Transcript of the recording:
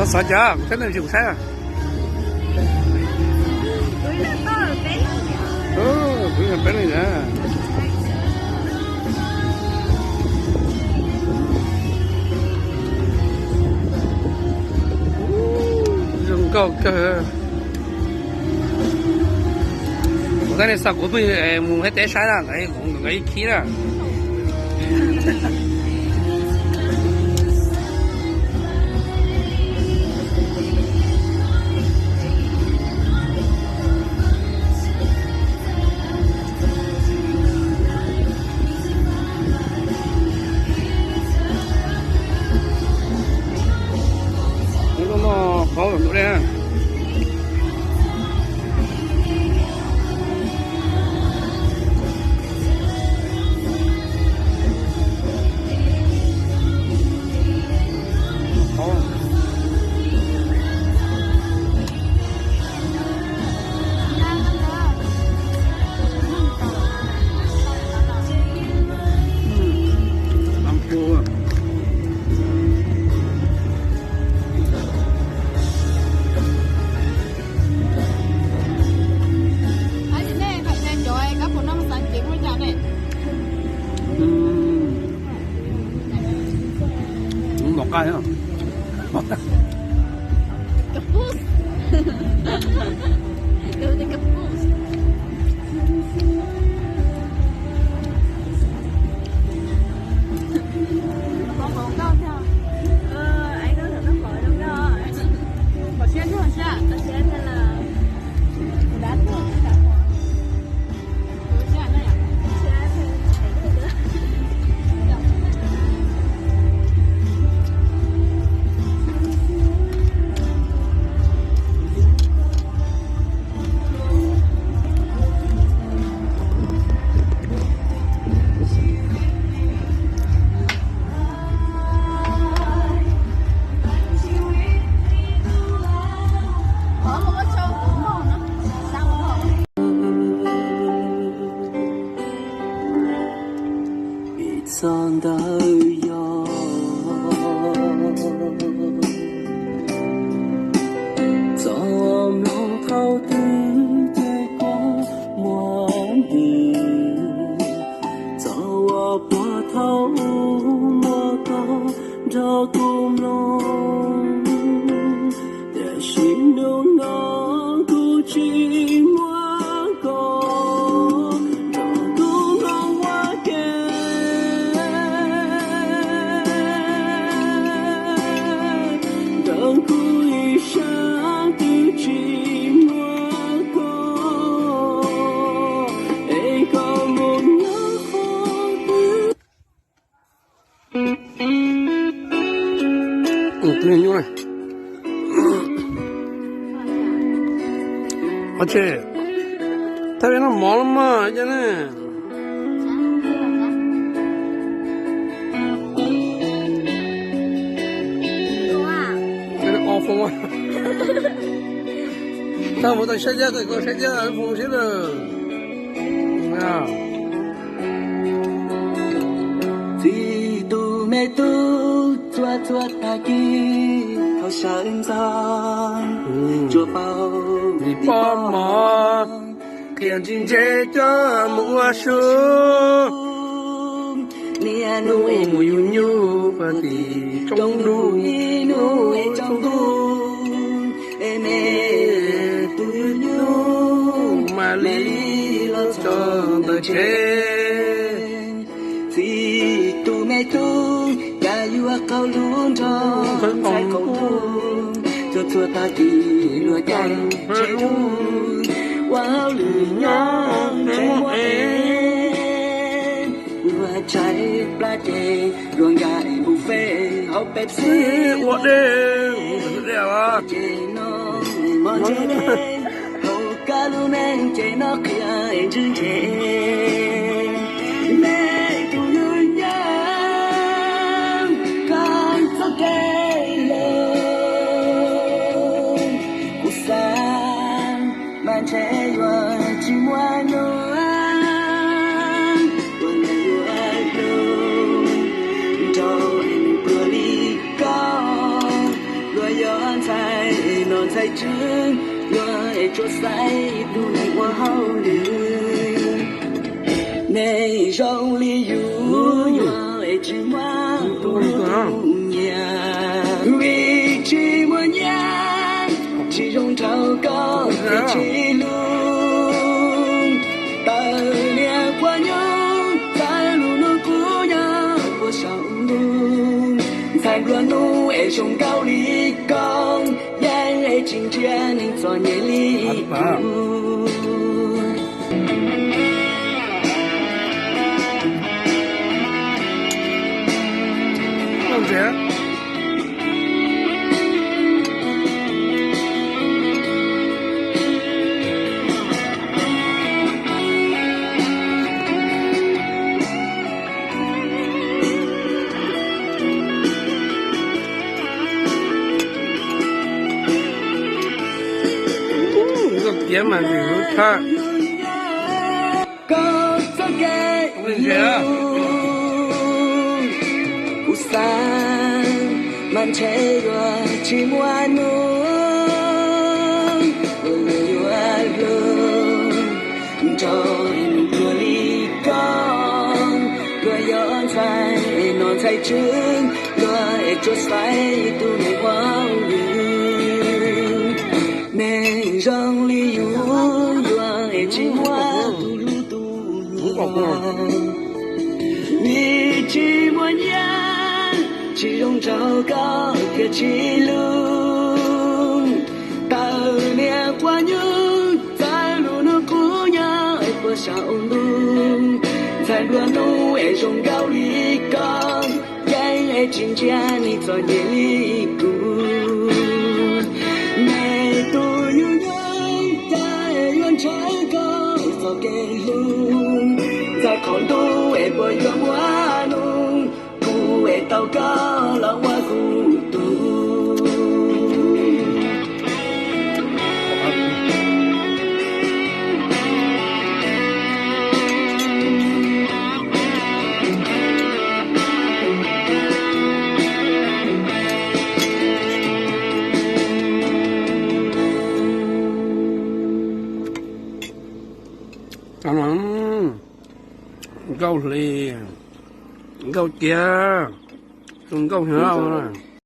có sợ chưa cái này dùng sao cái là bé này nè dùng câu cái này sao cũng bị muốn hết té sai là cái khí là nó khó lắm nữa đây một cái nữa Kapus. Gawin ng kapus. Có món đâu theo? Anh nói là nó khỏi đâu đó. Bỏ xe chứ hả sao? Bỏ xe hay là đá thôi. Son đời gió gió lòng thâu tiếng chơi có muôn điều gió qua thâu mùa có gió cùng lòng để xin đường nó cứ chỉ mua có 그냥 이거네. 어째? 다리는 멀마 이제는. Cái off không? Tao muốn tao sẽ ra cái sẽ ra phụ sẽ là. Nào. Thì tu mẹ tu chua chua ta kia thao sơn giang chua bao đi bom mò kiện chính chế cho mùa xuân nia nuôi mùi nhu và thì trong núi trong tu em tu nhu mà lý lo cho đời chế thì tu mẹ tu cả yêu cao luôn cho phải cầu tu cho chua ta kỳ lúa chạy chạy tu wow lửa nhang chạy mua em lúa chạy pla chè ruộng gài buffet hộp Pepsi what đêm đẹp à chè nó mòn chè đen hộp cá lu men chè nó kia chữ chè trẻ và chỉ muốn nói buồn lời luôn cho em vừa đi cao rồi giờ 在这我做赛不我好人内容里有我只我不年为这么年只用找个记录当年花牛在路路姑娘我上路在乱路爱上高里高眼爱今天你做年里路放钱。点满这个看，我跟你说啊，不散，满车我寂寞浓，我有路，找我离港，我有才，我才真，我做赛都没忘人，内容里有我寂寞嘟噜嘟噜。你寂寞年，只用找个可记录。当年花牛在路路姑娘爱过小路，在乱路爱中高里港，眼爱今天你做夜里姑。你都有人在远长高走给路。在看到会不愿我弄，不会祷告让我孤独。当然。Câu lì câu chè, còn câu heo rồi.